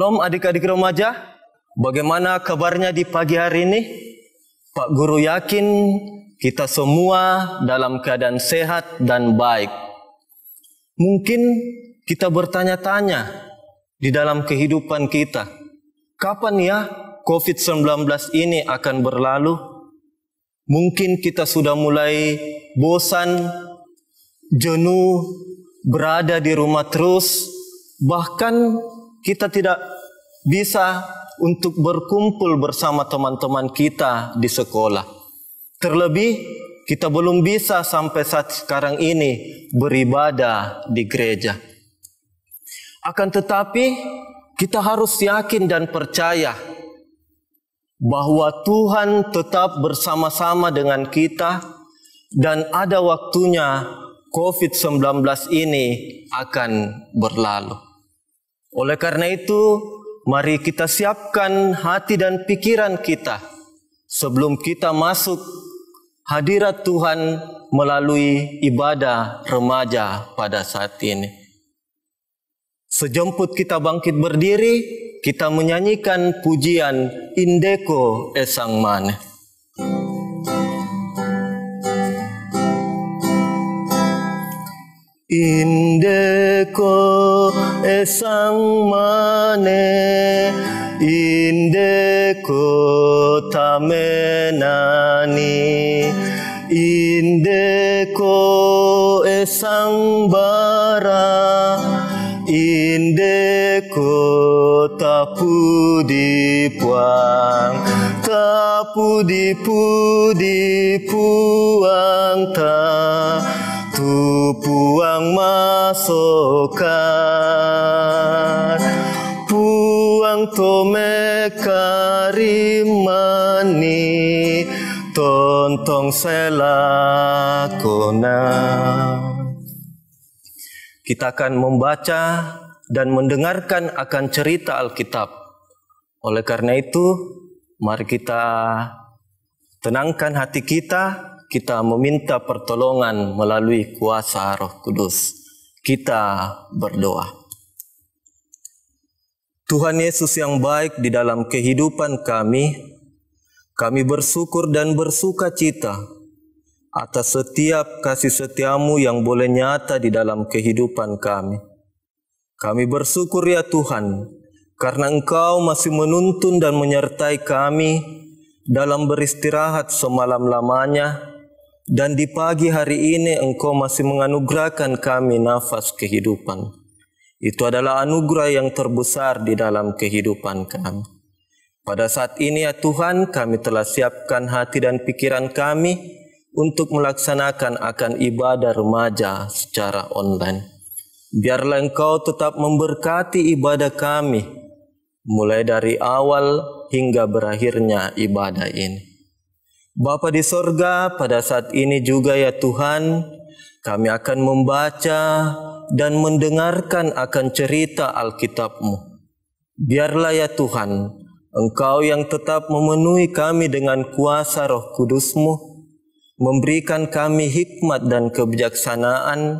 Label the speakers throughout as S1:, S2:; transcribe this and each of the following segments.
S1: Shalom adik-adik remaja, bagaimana kabarnya di pagi hari ini? Pak Guru yakin kita semua dalam keadaan sehat dan baik. Mungkin kita bertanya-tanya di dalam kehidupan kita, kapan ya COVID-19 ini akan berlalu? Mungkin kita sudah mulai bosan, jenuh, berada di rumah terus, bahkan kita tidak bisa untuk berkumpul bersama teman-teman kita di sekolah. Terlebih, kita belum bisa sampai saat sekarang ini beribadah di gereja. Akan tetapi, kita harus yakin dan percaya bahwa Tuhan tetap bersama-sama dengan kita dan ada waktunya COVID-19 ini akan berlalu. Oleh karena itu, mari kita siapkan hati dan pikiran kita sebelum kita masuk hadirat Tuhan melalui ibadah remaja pada saat ini. Sejemput kita bangkit berdiri, kita menyanyikan pujian Indeko Esang Maneh. Indeko esang maneh, indeko tamenani, indeko esang bara, indeko tapu dipuang, tapu dipuang ta. Tu puang masukkan, puang tome karimani, tontong selakona. Kita akan membaca dan mendengarkan akan cerita Alkitab. Oleh karena itu, mari kita tenangkan hati kita. Kita meminta pertolongan melalui kuasa Roh Kudus. Kita berdoa. Tuhan Yesus yang baik di dalam kehidupan kami bersyukur dan bersuka cita atas setiap kasih setia-Mu yang boleh nyata di dalam kehidupan kami. Kami bersyukur ya Tuhan, karena Engkau masih menuntun dan menyertai kami dalam beristirahat semalam-lamanya. Dan di pagi hari ini Engkau masih menganugerahkan kami nafas kehidupan. Itu adalah anugerah yang terbesar di dalam kehidupan kami. Pada saat ini ya Tuhan, kami telah siapkan hati dan pikiran kami untuk melaksanakan akan ibadah remaja secara online. Biarlah Engkau tetap memberkati ibadah kami, mulai dari awal hingga berakhirnya ibadah ini. Bapa di sorga, pada saat ini juga ya Tuhan, kami akan membaca dan mendengarkan akan cerita Alkitab-Mu. Biarlah ya Tuhan, Engkau yang tetap memenuhi kami dengan kuasa Roh Kudus-Mu, memberikan kami hikmat dan kebijaksanaan,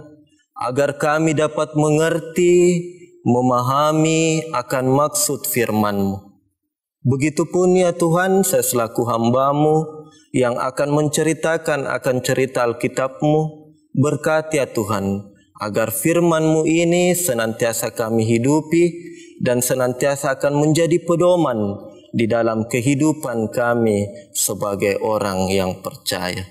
S1: agar kami dapat mengerti, memahami akan maksud firman-Mu. Begitupun ya Tuhan, saya selaku hamba-Mu, yang akan menceritakan akan cerita Alkitab-Mu, berkati ya Tuhan, agar firman-Mu ini senantiasa kami hidupi dan senantiasa akan menjadi pedoman di dalam kehidupan kami sebagai orang yang percaya.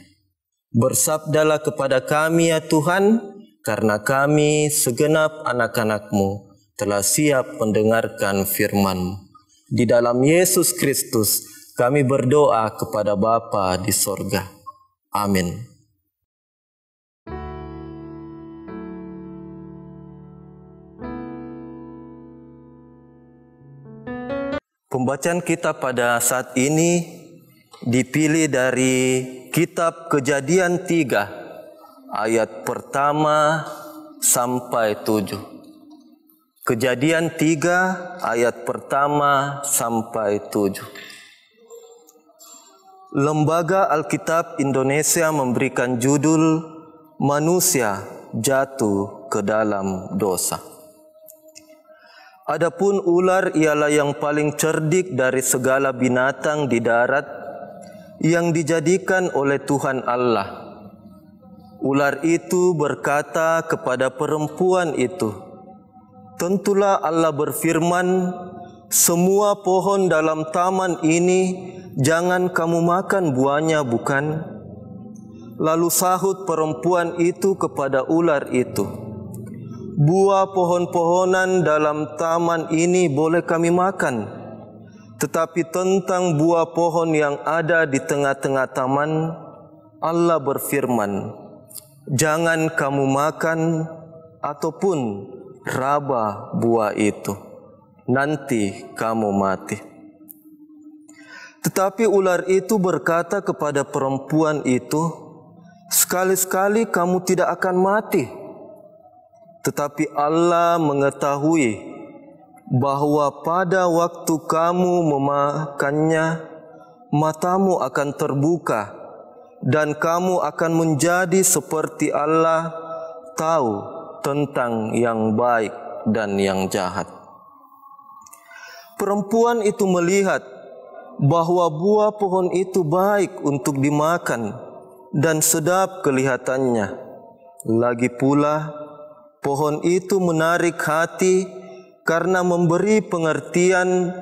S1: Bersabdalah kepada kami ya Tuhan, karena kami segenap anak-anak-Mu telah siap mendengarkan firman-Mu. Di dalam Yesus Kristus, kami berdoa kepada Bapa di sorga. Amin. Pembacaan kita pada saat ini dipilih dari kitab Kejadian 3 ayat pertama sampai 7. Kejadian 3 ayat pertama sampai 7. Lembaga Alkitab Indonesia memberikan judul Manusia Jatuh ke Dalam Dosa. Adapun ular ialah yang paling cerdik dari segala binatang di darat yang dijadikan oleh Tuhan Allah. Ular itu berkata kepada perempuan itu, "Tentulah Allah berfirman, semua pohon dalam taman ini jangan kamu makan buahnya, bukan?" Lalu sahut perempuan itu kepada ular itu, "Buah pohon-pohonan dalam taman ini boleh kami makan, tetapi tentang buah pohon yang ada di tengah-tengah taman, Allah berfirman, jangan kamu makan ataupun raba buah itu, nanti kamu mati." Tetapi ular itu berkata kepada perempuan itu, "Sekali-sekali kamu tidak akan mati. Tetapi Allah mengetahui bahwa pada waktu kamu memakannya, matamu akan terbuka dan kamu akan menjadi seperti Allah, tahu tentang yang baik dan yang jahat." Perempuan itu melihat bahwa buah pohon itu baik untuk dimakan dan sedap kelihatannya. Lagi pula, pohon itu menarik hati karena memberi pengertian,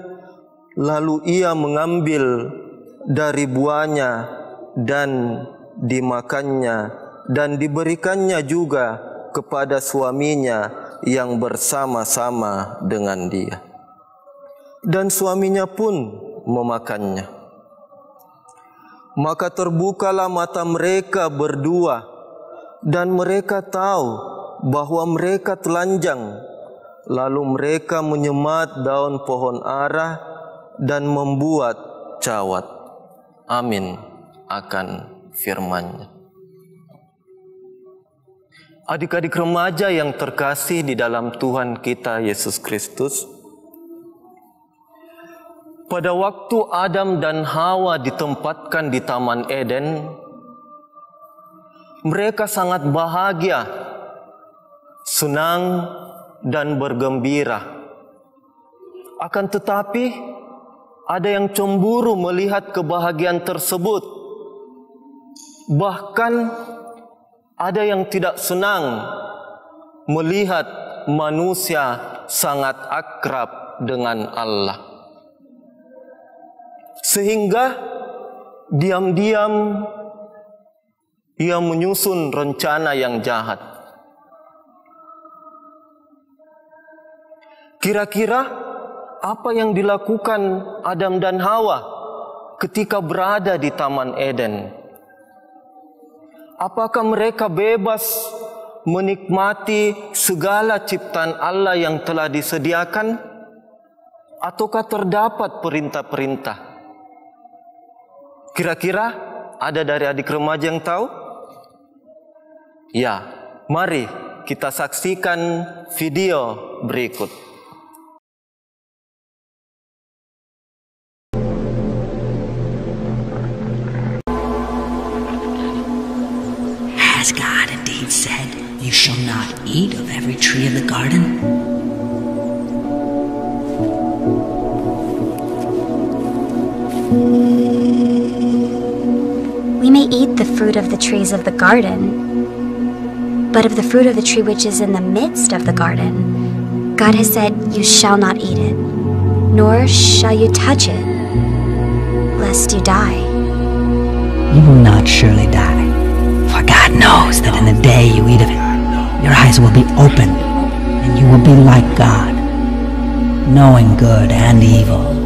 S1: lalu ia mengambil dari buahnya dan dimakannya dan diberikannya juga kepada suaminya yang bersama-sama dengan dia. Dan suaminya pun memakannya. Maka terbukalah mata mereka berdua dan mereka tahu bahwa mereka telanjang. Lalu mereka menyemat daun pohon ara dan membuat cawat. Amin akan firman-Nya. Adik-adik remaja yang terkasih di dalam Tuhan kita Yesus Kristus, pada waktu Adam dan Hawa ditempatkan di Taman Eden, mereka sangat bahagia, senang, dan bergembira. Akan tetapi, ada yang cemburu melihat kebahagiaan tersebut. Bahkan, ada yang tidak senang melihat manusia sangat akrab dengan Allah. Sehingga diam-diam ia menyusun rencana yang jahat. Kira-kira apa yang dilakukan Adam dan Hawa ketika berada di Taman Eden? Apakah mereka bebas menikmati segala ciptaan Allah yang telah disediakan? Ataukah terdapat perintah-perintah? Kira-kira ada dari adik remaja yang tahu? Ya, mari kita saksikan video berikut.
S2: Has God indeed said, "You shall not eat of every tree of the garden"?
S3: We may eat the fruit of the trees of the garden, but of the fruit of the tree which is in the midst of the garden, God has said, "You shall not eat it, nor shall you touch it, lest you die."
S2: You will not surely die, for God knows that in the day you eat of it, your eyes will be opened, and you will be like God, knowing good and evil.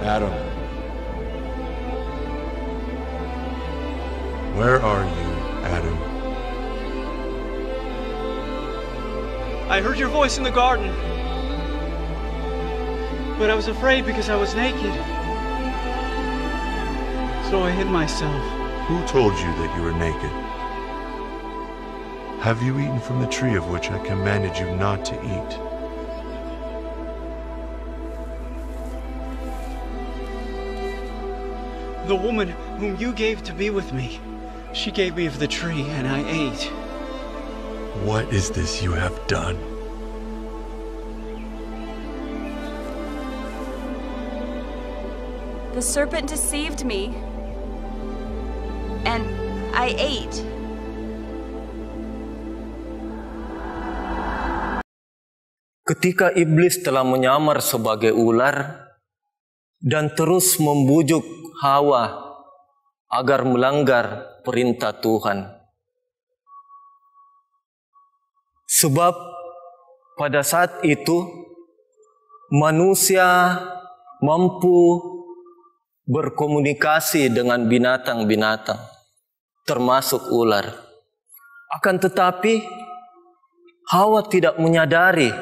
S4: Adam. Where are you, Adam?
S5: I heard your voice in the garden, but I was afraid because I was naked. So I hid myself.
S4: Who told you that you were naked? Have you eaten from the tree of which I commanded you not to eat?
S5: The woman whom you gave to be with me, she gave me of the tree, and I ate.
S4: What is this you have done?
S6: The serpent deceived me, and I ate.
S1: Ketika iblis telah menyamar sebagai ular dan terus membujuk Hawa agar melanggar perintah Tuhan. Sebab pada saat itu manusia mampu berkomunikasi dengan binatang-binatang, termasuk ular. Akan tetapi Hawa tidak menyadari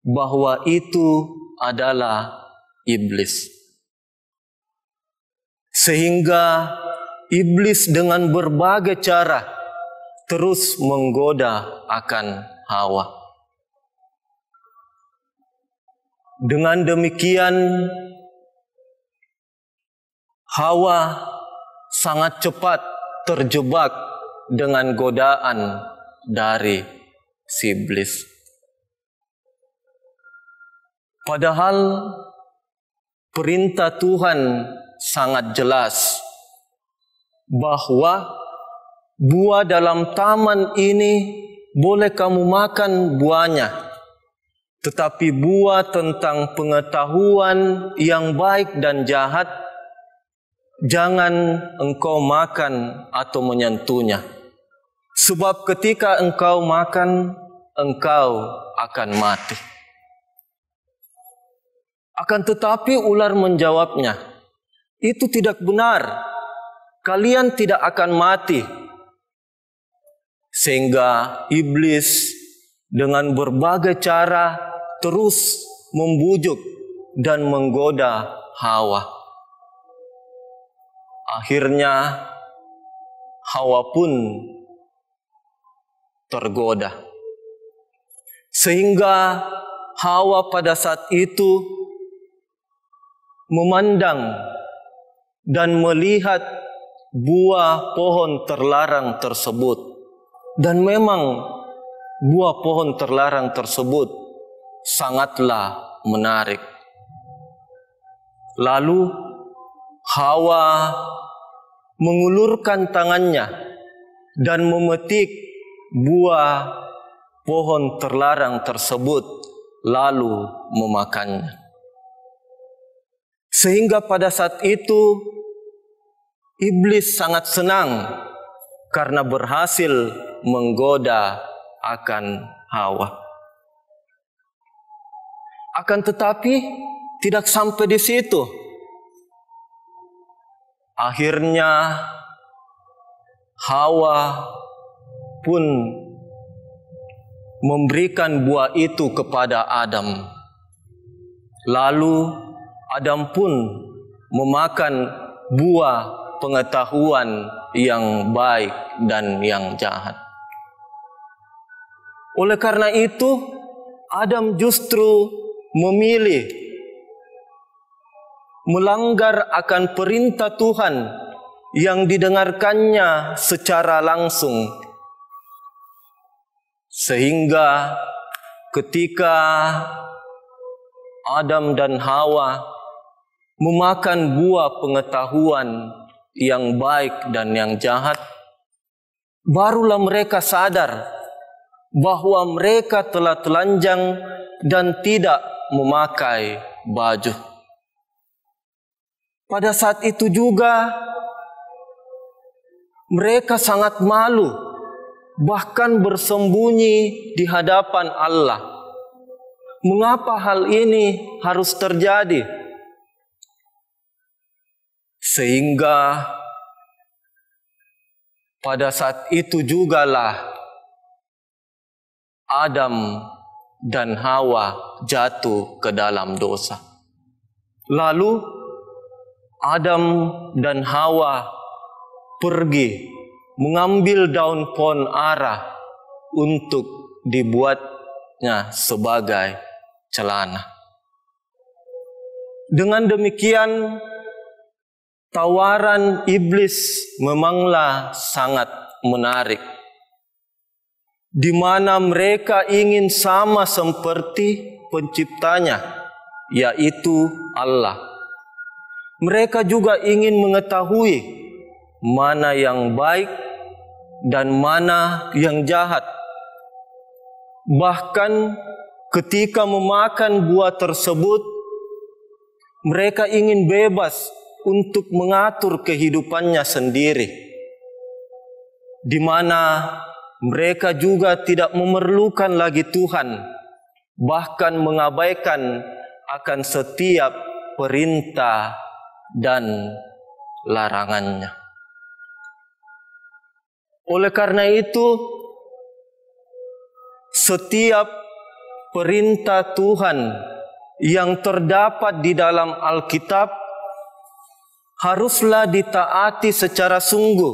S1: bahwa itu adalah iblis. Sehingga iblis dengan berbagai cara terus menggoda akan Hawa. Dengan demikian, Hawa sangat cepat terjebak dengan godaan dari si iblis. Padahal perintah Tuhan sangat jelas bahwa buah dalam taman ini boleh kamu makan buahnya, tetapi buah tentang pengetahuan yang baik dan jahat jangan engkau makan atau menyentuhnya. Sebab ketika engkau makan, engkau akan mati. Akan tetapi ular menjawabnya, itu tidak benar. Kalian tidak akan mati. Sehingga iblis dengan berbagai cara terus membujuk dan menggoda Hawa. Akhirnya Hawa pun tergoda. Sehingga Hawa pada saat itu memandang dan melihat buah pohon terlarang tersebut. Dan memang buah pohon terlarang tersebut sangatlah menarik. Lalu Hawa mengulurkan tangannya dan memetik buah pohon terlarang tersebut, lalu memakannya. Sehingga pada saat itu iblis sangat senang karena berhasil menggoda akan Hawa. Akan tetapi tidak sampai di situ. Akhirnya Hawa pun memberikan buah itu kepada Adam. Lalu Adam pun memakan buah pengetahuan yang baik dan yang jahat. Oleh karena itu, Adam justru memilih melanggar akan perintah Tuhan yang didengarkannya secara langsung. Sehingga ketika Adam dan Hawa memakan buah pengetahuan yang baik dan yang jahat, barulah mereka sadar bahwa mereka telah telanjang dan tidak memakai baju. Pada saat itu juga mereka sangat malu, bahkan bersembunyi di hadapan Allah. Mengapa hal ini harus terjadi? Sehingga pada saat itu jugalah Adam dan Hawa jatuh ke dalam dosa. Lalu Adam dan Hawa pergi mengambil daun pohon ara untuk dibuatnya sebagai celana. Dengan demikian, tawaran iblis memanglah sangat menarik, di mana mereka ingin sama seperti penciptanya, yaitu Allah. Mereka juga ingin mengetahui mana yang baik dan mana yang jahat. Bahkan ketika memakan buah tersebut, mereka ingin bebas untuk mengatur kehidupannya sendiri, di mana mereka juga tidak memerlukan lagi Tuhan, bahkan mengabaikan akan setiap perintah dan larangannya. Oleh karena itu, setiap perintah Tuhan yang terdapat di dalam Alkitab haruslah ditaati secara sungguh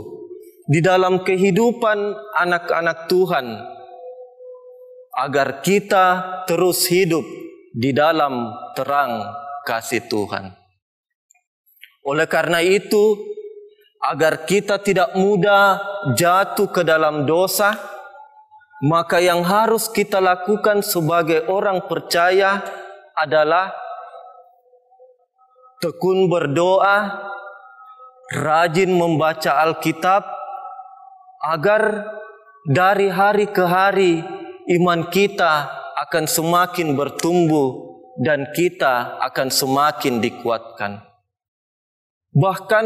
S1: di dalam kehidupan anak-anak Tuhan, agar kita terus hidup di dalam terang kasih Tuhan. Oleh karena itu, agar kita tidak mudah jatuh ke dalam dosa, maka yang harus kita lakukan sebagai orang percaya adalah tekun berdoa, rajin membaca Alkitab, agar dari hari ke hari iman kita akan semakin bertumbuh dan kita akan semakin dikuatkan. Bahkan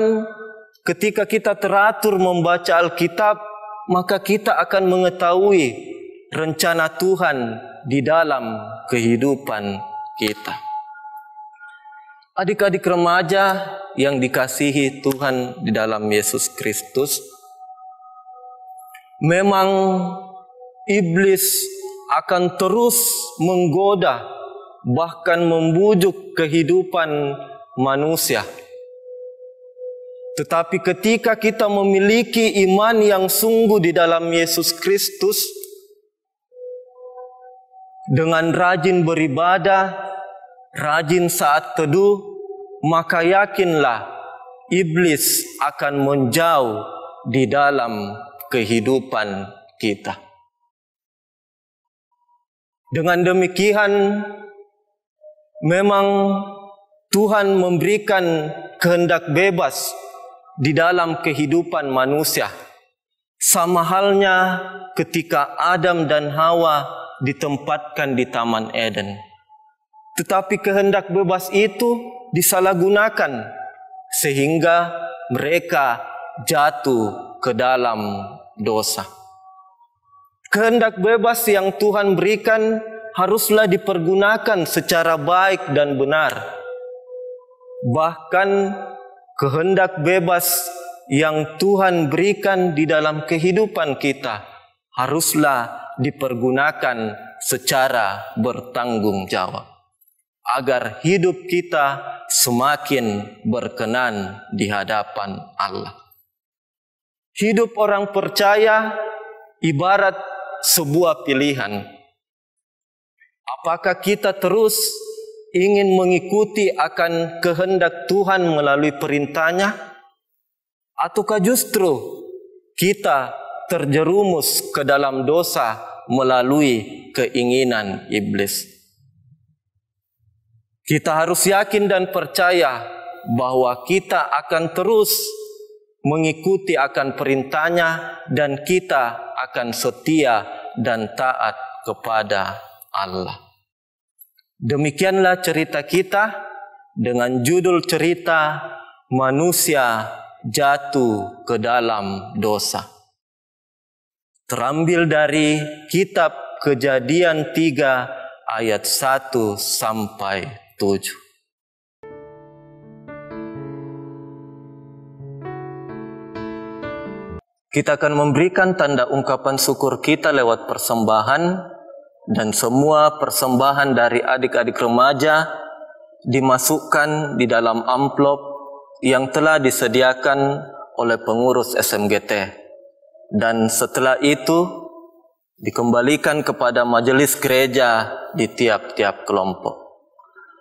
S1: ketika kita teratur membaca Alkitab, maka kita akan mengetahui rencana Tuhan di dalam kehidupan kita. Adik-adik remaja yang dikasihi Tuhan di dalam Yesus Kristus, memang iblis akan terus menggoda, bahkan membujuk kehidupan manusia. Tetapi ketika kita memiliki iman yang sungguh di dalam Yesus Kristus, dengan rajin beribadah, rajin saat teduh, maka yakinlah iblis akan menjauh di dalam kehidupan kita. Dengan demikian, memang Tuhan memberikan kehendak bebas di dalam kehidupan manusia. Sama halnya ketika Adam dan Hawa ditempatkan di Taman Eden. Tetapi kehendak bebas itu disalahgunakan sehingga mereka jatuh ke dalam dosa. Kehendak bebas yang Tuhan berikan haruslah dipergunakan secara baik dan benar. Bahkan kehendak bebas yang Tuhan berikan di dalam kehidupan kita haruslah dipergunakan secara bertanggung jawab, agar hidup kita semakin berkenan di hadapan Allah. Hidup orang percaya ibarat sebuah pilihan. Apakah kita terus ingin mengikuti akan kehendak Tuhan melalui perintahnya, ataukah justru kita terjerumus ke dalam dosa melalui keinginan iblis? Kita harus yakin dan percaya bahwa kita akan terus mengikuti akan perintahnya dan kita akan setia dan taat kepada Allah. Demikianlah cerita kita dengan judul cerita manusia jatuh ke dalam dosa. Terambil dari kitab Kejadian 3 ayat 1 sampai 7. Kita akan memberikan tanda ungkapan syukur kita lewat persembahan, dan semua persembahan dari adik-adik remaja dimasukkan di dalam amplop yang telah disediakan oleh pengurus SMGT. Dan setelah itu dikembalikan kepada majelis gereja di tiap-tiap kelompok.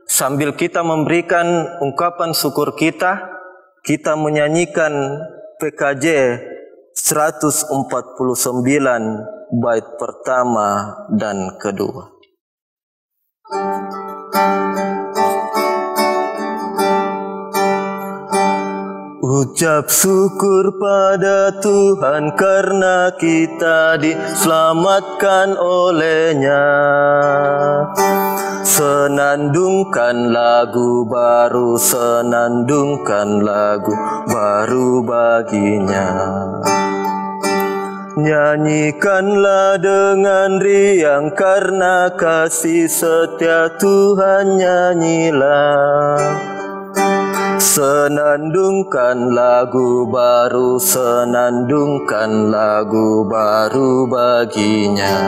S1: Sambil kita memberikan ungkapan syukur kita menyanyikan PKJ 149 bait pertama dan kedua. Ucap syukur pada Tuhan karena kita diselamatkan oleh-Nya. Senandungkan lagu baru, senandungkan lagu baru baginya. Nyanyikanlah dengan riang karena kasih setia Tuhan, nyanyilah. Senandungkan lagu baru, senandungkan lagu baru baginya.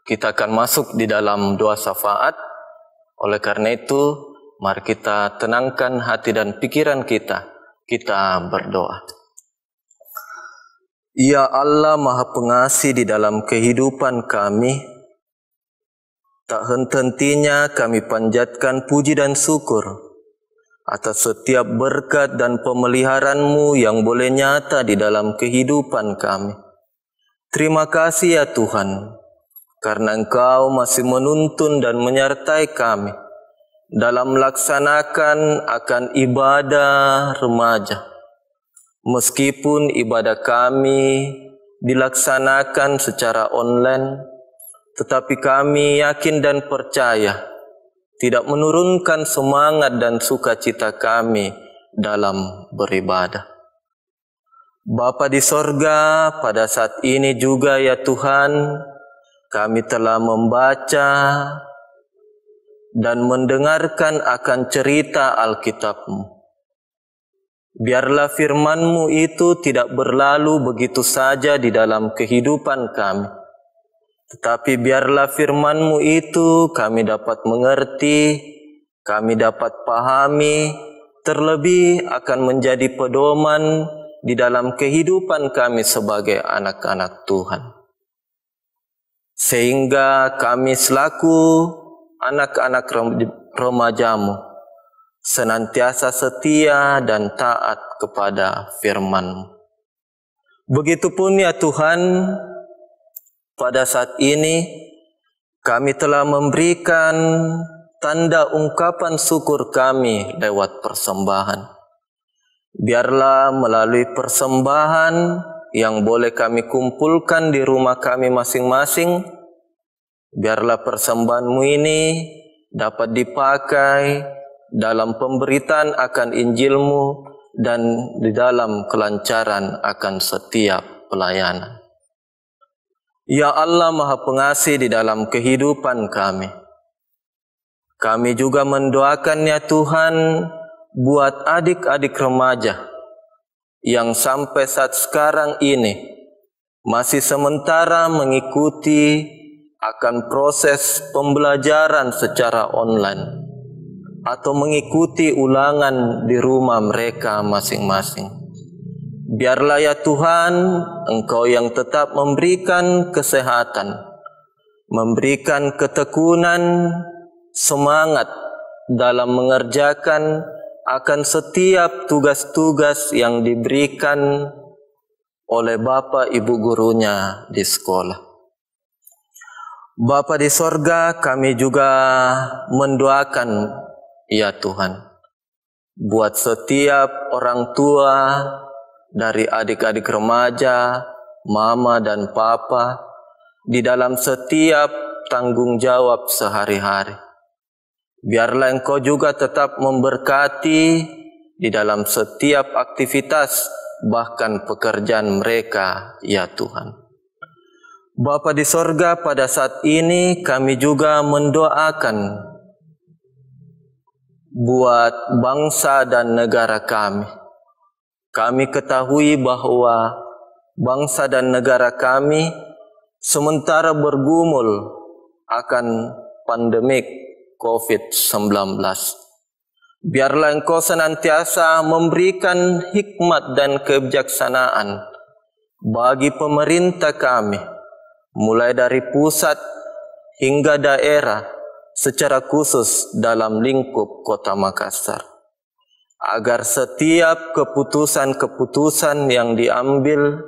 S1: Kita akan masuk di dalam doa syafaat. Oleh karena itu, mari kita tenangkan hati dan pikiran kita. Kita berdoa. Ya Allah Maha Pengasih di dalam kehidupan kami, tak henti-hentinya kami panjatkan puji dan syukur atas setiap berkat dan pemeliharaan-Mu yang boleh nyata di dalam kehidupan kami. Terima kasih ya Tuhan, karena Engkau masih menuntun dan menyertai kami dalam melaksanakan akan ibadah remaja. Meskipun ibadah kami dilaksanakan secara online, tetapi kami yakin dan percaya tidak menurunkan semangat dan sukacita kami dalam beribadah. Bapa di sorga, pada saat ini juga ya Tuhan, kami telah membaca dan mendengarkan akan cerita Alkitab-Mu. Biarlah firman-Mu itu tidak berlalu begitu saja di dalam kehidupan kami. Tetapi biarlah firman-Mu itu kami dapat mengerti, kami dapat pahami, terlebih akan menjadi pedoman di dalam kehidupan kami sebagai anak-anak Tuhan. Sehingga kami selaku anak-anak remaja-Mu senantiasa setia dan taat kepada firman-Mu. Begitupun ya Tuhan, pada saat ini kami telah memberikan tanda ungkapan syukur kami lewat persembahan. Biarlah melalui persembahan yang boleh kami kumpulkan di rumah kami masing-masing, biarlah persembahan-Mu ini dapat dipakai dalam pemberitaan akan Injil-Mu dan di dalam kelancaran akan setiap pelayanan. Ya Allah Maha Pengasih di dalam kehidupan kami, kami juga mendoakan ya Tuhan buat adik-adik remaja yang sampai saat sekarang ini masih sementara mengikuti akan proses pembelajaran secara online atau mengikuti ulangan di rumah mereka masing-masing. Biarlah ya Tuhan, Engkau yang tetap memberikan kesehatan, memberikan ketekunan, semangat dalam mengerjakan akan setiap tugas-tugas yang diberikan oleh Bapak Ibu gurunya di sekolah. Bapa di sorga, kami juga mendoakan ya Tuhan, buat setiap orang tua dari adik-adik remaja, mama dan papa, di dalam setiap tanggung jawab sehari-hari. Biarlah Engkau juga tetap memberkati di dalam setiap aktivitas, bahkan pekerjaan mereka, ya Tuhan. Bapa di sorga, pada saat ini kami juga mendoakan buat bangsa dan negara kami. Kami ketahui bahwa bangsa dan negara kami sementara bergumul akan pandemik COVID-19. Biarlah Engkau senantiasa memberikan hikmat dan kebijaksanaan bagi pemerintah kami, mulai dari pusat hingga daerah, secara khusus dalam lingkup Kota Makassar, agar setiap keputusan-keputusan yang diambil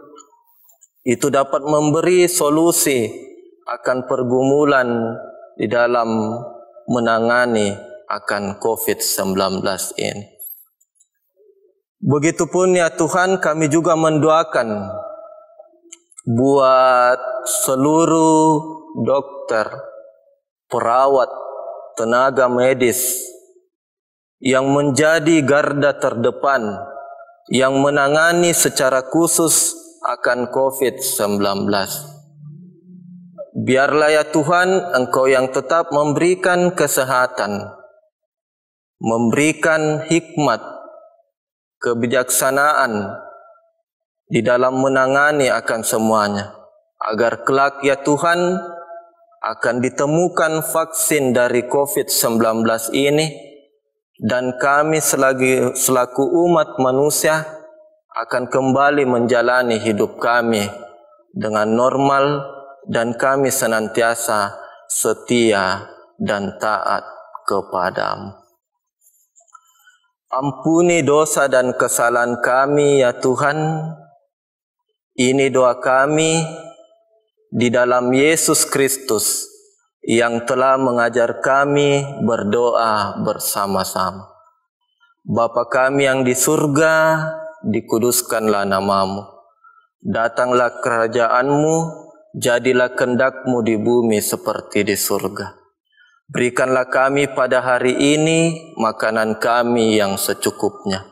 S1: itu dapat memberi solusi akan pergumulan di dalam menangani akan COVID-19 ini. Begitupun ya Tuhan, kami juga mendoakan buat seluruh dokter, perawat, tenaga medis yang menjadi garda terdepan yang menangani secara khusus akan COVID-19. Biarlah ya Tuhan, Engkau yang tetap memberikan kesehatan, memberikan hikmat, kebijaksanaan di dalam menangani akan semuanya, agar kelak ya Tuhan akan ditemukan vaksin dari COVID-19 ini, dan kami selaku umat manusia akan kembali menjalani hidup kami dengan normal, dan kami senantiasa setia dan taat kepadamu. Ampuni dosa dan kesalahan kami ya Tuhan. Ini doa kami di dalam Yesus Kristus yang telah mengajar kami berdoa bersama-sama. Bapa kami yang di surga, dikuduskanlah namamu. Datanglah kerajaan-Mu, jadilah kehendak-Mu di bumi seperti di surga. Berikanlah kami pada hari ini makanan kami yang secukupnya.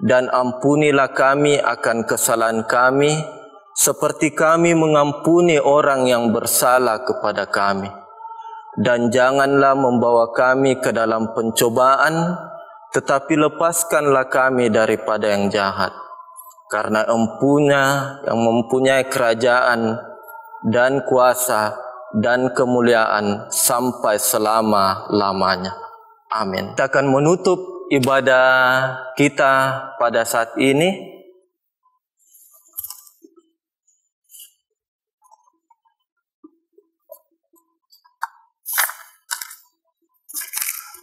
S1: Dan ampunilah kami akan kesalahan kami, seperti kami mengampuni orang yang bersalah kepada kami. Dan janganlah membawa kami ke dalam pencobaan, tetapi lepaskanlah kami daripada yang jahat. Karena Engkau yang mempunyai kerajaan dan kuasa dan kemuliaan sampai selama-lamanya. Amin. Kita akan menutup ibadah kita pada saat ini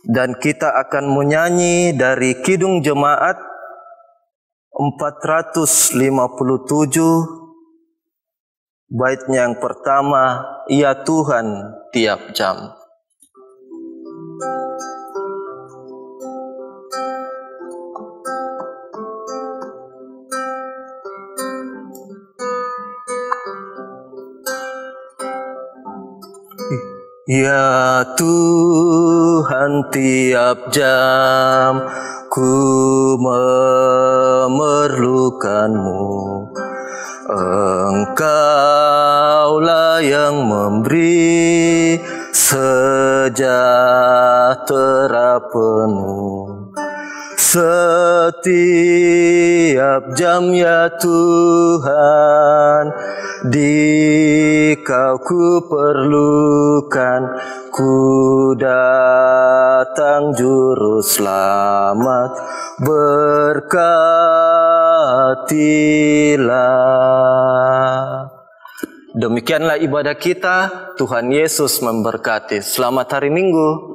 S1: dan kita akan menyanyi dari Kidung Jemaat 457, baitnya yang pertama, Ya Tuhan tiap jam. Ya Tuhan tiap jam ku memerlukan-Mu. Engkaulah yang memberi sejahtera penuh. Setiap jam ya Tuhan, di Kau ku perlukan, ku datang juru selamat, berkatilah. Demikianlah ibadah kita. Tuhan Yesus memberkati. Selamat hari Minggu.